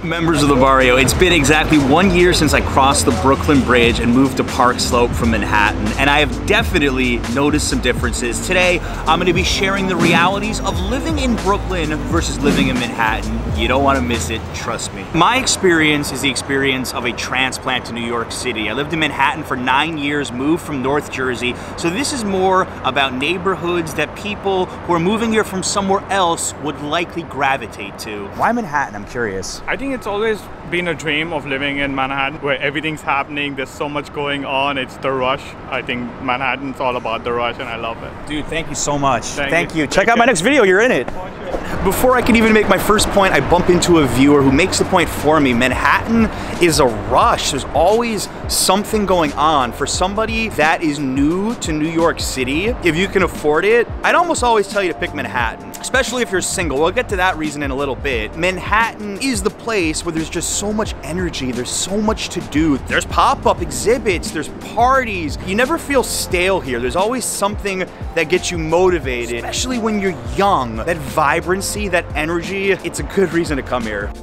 Members of the barrio, it's been exactly 1 year since I crossed the Brooklyn Bridge and moved to Park Slope from Manhattan, and I have definitely noticed some differences. Today, I'm going to be sharing the realities of living in Brooklyn versus living in Manhattan. You don't want to miss it, trust me. My experience is the experience of a transplant to New York City. I lived in Manhattan for 9 years, moved from North Jersey, so this is more about neighborhoods that people who are moving here from somewhere else would likely gravitate to. Why Manhattan? I'm curious. I think it's always been a dream of living in Manhattan where everything's happening, there's so much going on, it's the rush. I think Manhattan's all about the rush and I love it. Dude, thank you so much. Thank you. Check Take out my care. next video, you're in it. Before I can even make my first point, I bump into a viewer who makes the point for me. Manhattan is a rush. There's always something going on. For somebody that is new to New York City, if you can afford it, I'd almost always tell you to pick Manhattan, especially if you're single. We'll get to that reason in a little bit. Manhattan is the place where there's just so much energy. There's so much to do. There's pop-up exhibits, there's parties. You never feel stale here. There's always something that gets you motivated, especially when you're young. That vibrancy, that energy, it's a good reason to come here.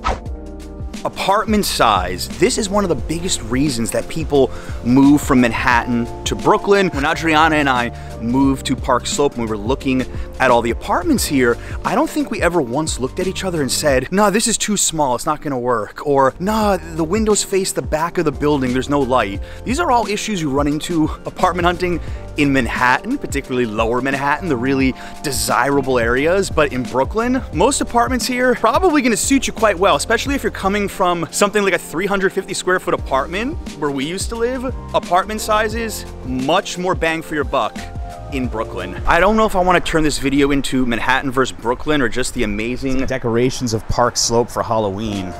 Apartment size. This is one of the biggest reasons that people move from Manhattan to Brooklyn. When Adriana and I moved to Park Slope and we were looking at all the apartments here, I don't think we ever once looked at each other and said, "No, this is too small, it's not gonna work." Or, "No, the windows face the back of the building, there's no light." These are all issues you run into apartment hunting in Manhattan, particularly lower Manhattan, the really desirable areas. But in Brooklyn, most apartments here probably gonna suit you quite well, especially if you're coming from something like a 350 square foot apartment where we used to live. Apartment sizes, much more bang for your buck in Brooklyn. I don't know if I want to turn this video into Manhattan versus Brooklyn or just the amazing decorations of Park Slope for Halloween.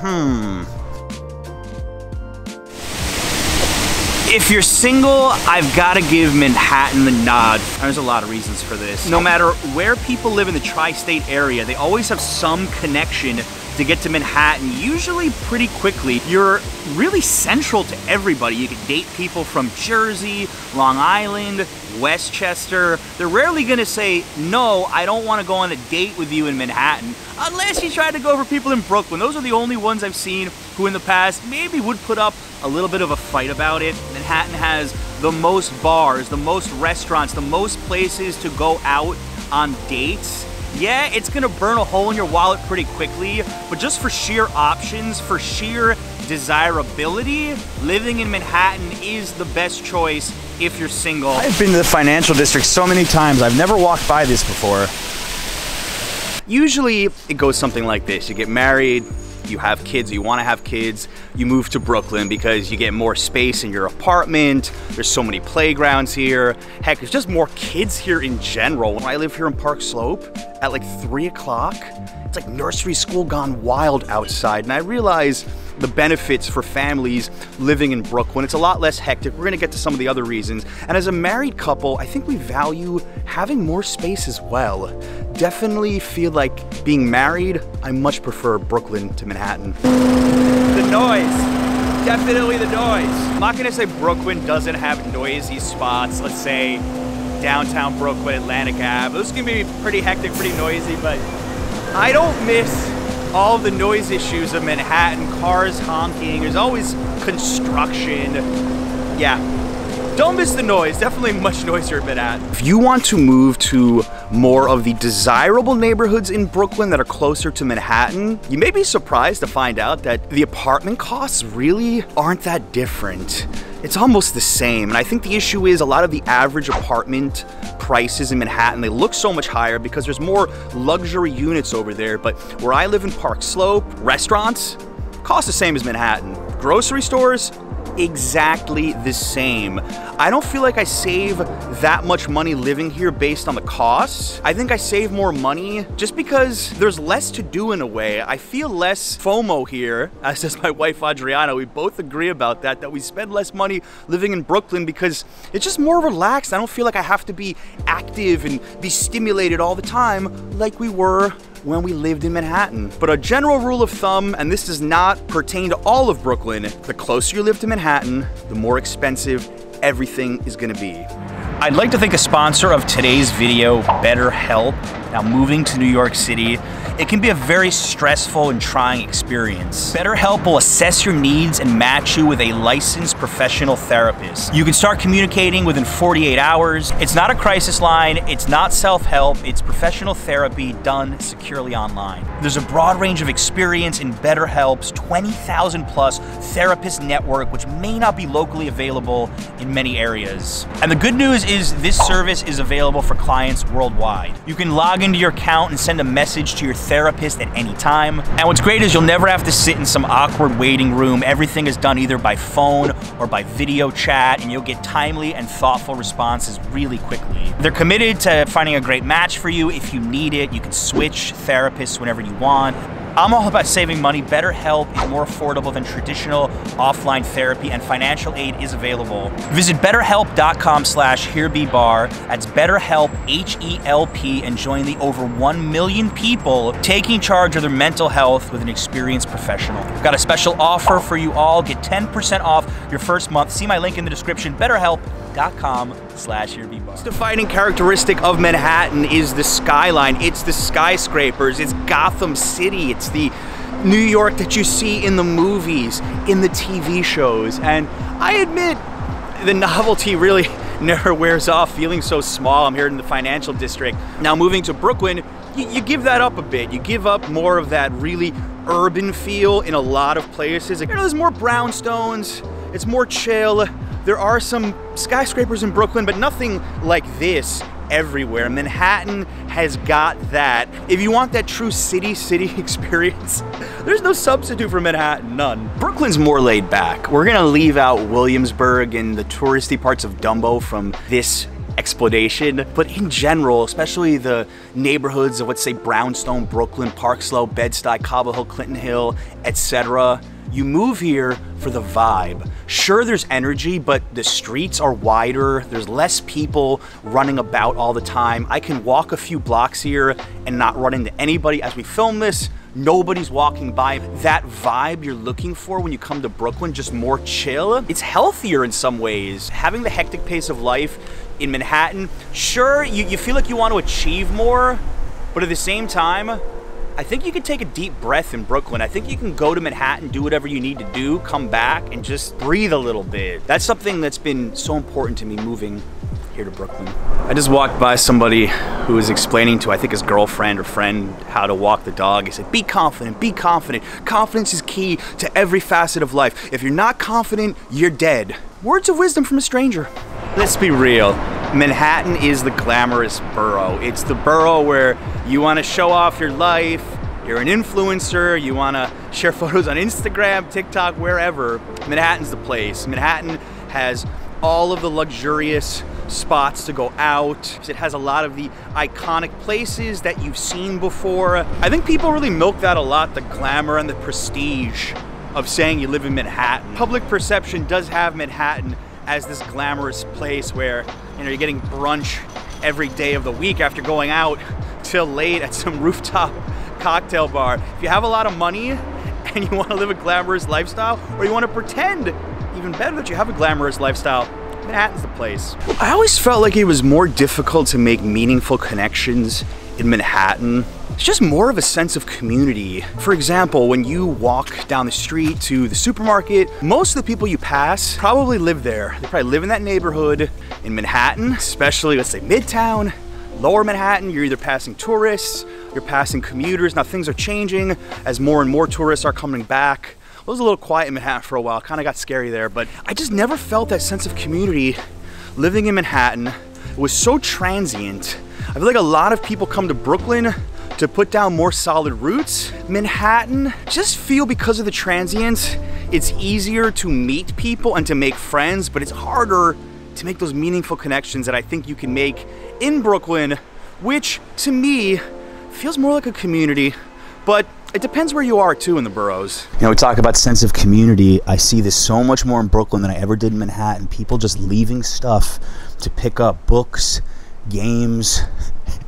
If you're single, I've got to give Manhattan the nod. There's a lot of reasons for this. No matter where people live in the tri-state area, they always have some connection to get to Manhattan, usually pretty quickly. You're really central to everybody. You can date people from Jersey, Long Island, Westchester. They're rarely gonna say, "No, I don't wanna go on a date with you in Manhattan," unless you try to go for people in Brooklyn. Those are the only ones I've seen who in the past maybe would put up a little bit of a fight about it. Manhattan has the most bars, the most restaurants, the most places to go out on dates. Yeah, it's gonna burn a hole in your wallet pretty quickly, but just for sheer options, for sheer desirability, living in Manhattan is the best choice if you're single. I've been to the financial district so many times, I've never walked by this before. Usually, it goes something like this. You get married, you have kids, you want to have kids, you move to Brooklyn because you get more space in your apartment, there's so many playgrounds here, heck, there's just more kids here in general. When I live here in Park Slope, at like 3 o'clock, it's like nursery school gone wild outside, and I realize the benefits for families living in Brooklyn. It's a lot less hectic. We're gonna get to some of the other reasons. And as a married couple, I think we value having more space as well. Definitely feel like being married, I much prefer Brooklyn to Manhattan. The noise, definitely the noise. I'm not gonna say Brooklyn doesn't have noisy spots. Let's say downtown Brooklyn, Atlantic Ave. Those can be pretty hectic, pretty noisy, but I don't miss all the noise issues of Manhattan, cars honking, there's always construction. Yeah, don't miss the noise, definitely much noisier in Manhattan. If you want to move to more of the desirable neighborhoods in Brooklyn that are closer to Manhattan, you may be surprised to find out that the apartment costs really aren't that different. It's almost the same, and I think the issue is a lot of the average apartment prices in Manhattan, they look so much higher because there's more luxury units over there, but where I live in Park Slope, restaurants cost the same as Manhattan. Grocery stores, exactly the same. I don't feel like I save that much money living here based on the costs. I think I save more money just because there's less to do in a way. I feel less FOMO here, as does my wife Adriana. We both agree about that we spend less money living in Brooklyn because it's just more relaxed. I don't feel like I have to be active and be stimulated all the time like we were when we lived in Manhattan. But a general rule of thumb, and this does not pertain to all of Brooklyn, the closer you live to Manhattan, the more expensive everything is gonna be. I'd like to thank a sponsor of today's video, BetterHelp. Now, moving to New York City, it can be a very stressful and trying experience. BetterHelp will assess your needs and match you with a licensed professional therapist. You can start communicating within 48 hours. It's not a crisis line, it's not self-help, it's professional therapy done securely online. There's a broad range of experience in BetterHelp's 20,000 plus therapist network, which may not be locally available in many areas. And the good news is this service is available for clients worldwide. You can log into your account and send a message to your therapist at any time. And what's great is you'll never have to sit in some awkward waiting room. Everything is done either by phone or by video chat, and you'll get timely and thoughtful responses really quickly. They're committed to finding a great match for you. If you need it, you can switch therapists whenever you want. I'm all about saving money. BetterHelp is more affordable than traditional offline therapy, and financial aid is available. Visit BetterHelp.com/HereBeBarr. That's BetterHelp, H-E-L-P, and join the over 1 million people taking charge of their mental health with an experienced professional. I've got a special offer for you all. Get 10% off your first month. See my link in the description, BetterHelp.com/HereBeBarr. The defining characteristic of Manhattan is the skyline. It's the skyscrapers. It's Gotham City. It's the New York that you see in the movies, in the TV shows. And I admit, the novelty really never wears off, feeling so small. I'm here in the financial district. Now moving to Brooklyn, you give that up a bit. You give up more of that really urban feel in a lot of places. Like, there's more brownstones, it's more chill. There are some skyscrapers in Brooklyn, but nothing like this everywhere. Manhattan has got that. If you want that true city experience, there's no substitute for Manhattan, none. Brooklyn's more laid back. We're gonna leave out Williamsburg and the touristy parts of Dumbo from this explanation, but in general, especially the neighborhoods of, let's say, Brownstone, Brooklyn, Park Slope, Bed-Stuy, Cobble Hill, Clinton Hill, etc., you move here for the vibe. Sure, there's energy, but the streets are wider. There's less people running about all the time. I can walk a few blocks here and not run into anybody. As we film this, nobody's walking by. That vibe you're looking for when you come to Brooklyn, just more chill. It's healthier in some ways. Having the hectic pace of life in Manhattan, sure, you feel like you want to achieve more, but at the same time, I think you can take a deep breath in Brooklyn. I think you can go to Manhattan, do whatever you need to do, come back, and just breathe a little bit. That's something that's been so important to me moving here to Brooklyn. I just walked by somebody who was explaining to, I think, his girlfriend or friend how to walk the dog. He said, be confident, be confident. Confidence is key to every facet of life. If you're not confident, you're dead. Words of wisdom from a stranger. Let's be real. Manhattan is the glamorous borough. It's the borough where you want to show off your life, you're an influencer, you want to share photos on Instagram, TikTok, wherever. Manhattan's the place. Manhattan has all of the luxurious spots to go out. It has a lot of the iconic places that you've seen before. I think people really milk that a lot, the glamour and the prestige of saying you live in Manhattan. Public perception does have Manhattan as this glamorous place where, you know, you're getting brunch every day of the week after going out till late at some rooftop cocktail bar. If you have a lot of money and you want to live a glamorous lifestyle, or you want to pretend even better that you have a glamorous lifestyle, Manhattan's the place. I always felt like it was more difficult to make meaningful connections in Manhattan. It's just more of a sense of community. For example, when you walk down the street to the supermarket, most of the people you pass probably live there. They probably live in that neighborhood. In Manhattan, especially, let's say Midtown, Lower Manhattan, you're either passing tourists, you're passing commuters. Now things are changing as more and more tourists are coming back. It was a little quiet in Manhattan for a while, kind of got scary there, but I just never felt that sense of community living in Manhattan. It was so transient. I feel like a lot of people come to Brooklyn to put down more solid roots. Manhattan, just feel because of the transience, it's easier to meet people and to make friends, but it's harder to make those meaningful connections that I think you can make in Brooklyn, which to me feels more like a community, but it depends where you are too in the boroughs. You know, we talk about sense of community. I see this so much more in Brooklyn than I ever did in Manhattan. People just leaving stuff to pick up books, games,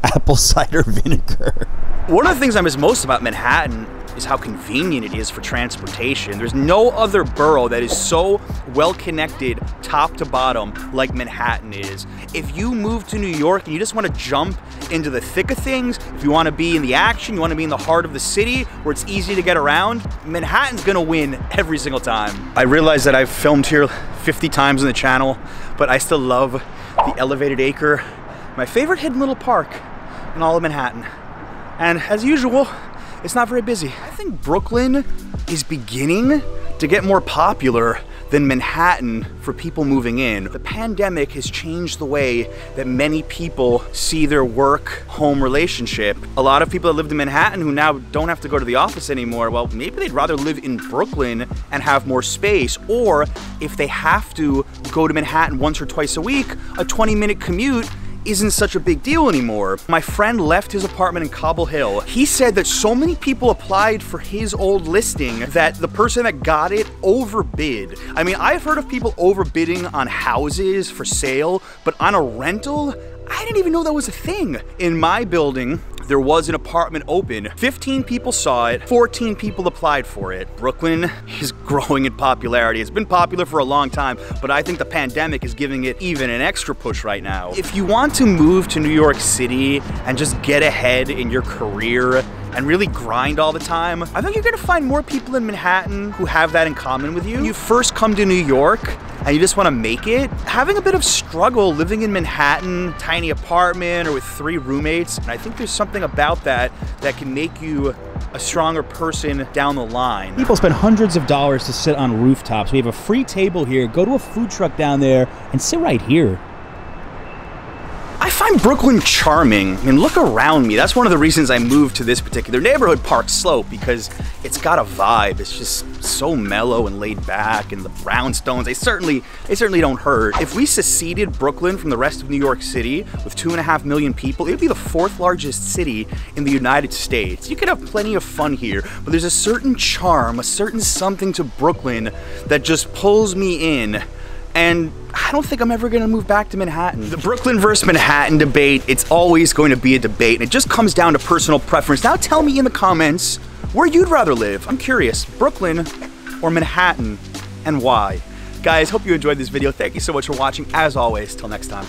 apple cider vinegar. One of the things I miss most about Manhattan is how convenient it is for transportation. There's no other borough that is so well connected top to bottom like Manhattan is. If you move to New York and you just want to jump into the thick of things, if you want to be in the action, you want to be in the heart of the city where it's easy to get around, Manhattan's gonna win every single time. I realize that I've filmed here 50 times on the channel, but I still love the Elevated Acre, my favorite hidden little park in all of Manhattan. And as usual, it's not very busy. I think Brooklyn is beginning to get more popular than Manhattan for people moving in. The pandemic has changed the way that many people see their work-home relationship. A lot of people that lived in Manhattan who now don't have to go to the office anymore, well, maybe they'd rather live in Brooklyn and have more space, or if they have to go to Manhattan once or twice a week, a 20-minute commute isn't such a big deal anymore. My friend left his apartment in Cobble Hill. He said that so many people applied for his old listing that the person that got it overbid. I mean, I've heard of people overbidding on houses for sale, but on a rental, I didn't even know that was a thing. In my building, there was an apartment open. 15 people saw it, 14 people applied for it. Brooklyn is growing in popularity. It's been popular for a long time, but I think the pandemic is giving it even an extra push right now. If you want to move to New York City and just get ahead in your career and really grind all the time, I think you're gonna find more people in Manhattan who have that in common with you. When you first come to New York and you just wanna make it, having a bit of struggle living in Manhattan, tiny apartment or with 3 roommates, and I think there's something about that that can make you a stronger person down the line. People spend hundreds of dollars to sit on rooftops. We have a free table here. Go to a food truck down there and sit right here. I find Brooklyn charming. I mean, look around me. That's one of the reasons I moved to this particular neighborhood, Park Slope, because it's got a vibe. It's just so mellow and laid back, and the brownstones, they certainly don't hurt. If we seceded Brooklyn from the rest of New York City with 2.5 million people, it would be the 4th largest city in the United States. You could have plenty of fun here, but there's a certain charm, a certain something to Brooklyn that just pulls me in. And I don't think I'm ever gonna move back to Manhattan. The Brooklyn versus Manhattan debate, it's always going to be a debate, and it just comes down to personal preference. Now tell me in the comments where you'd rather live. I'm curious, Brooklyn or Manhattan, and why? Guys, hope you enjoyed this video. Thank you so much for watching. As always, till next time.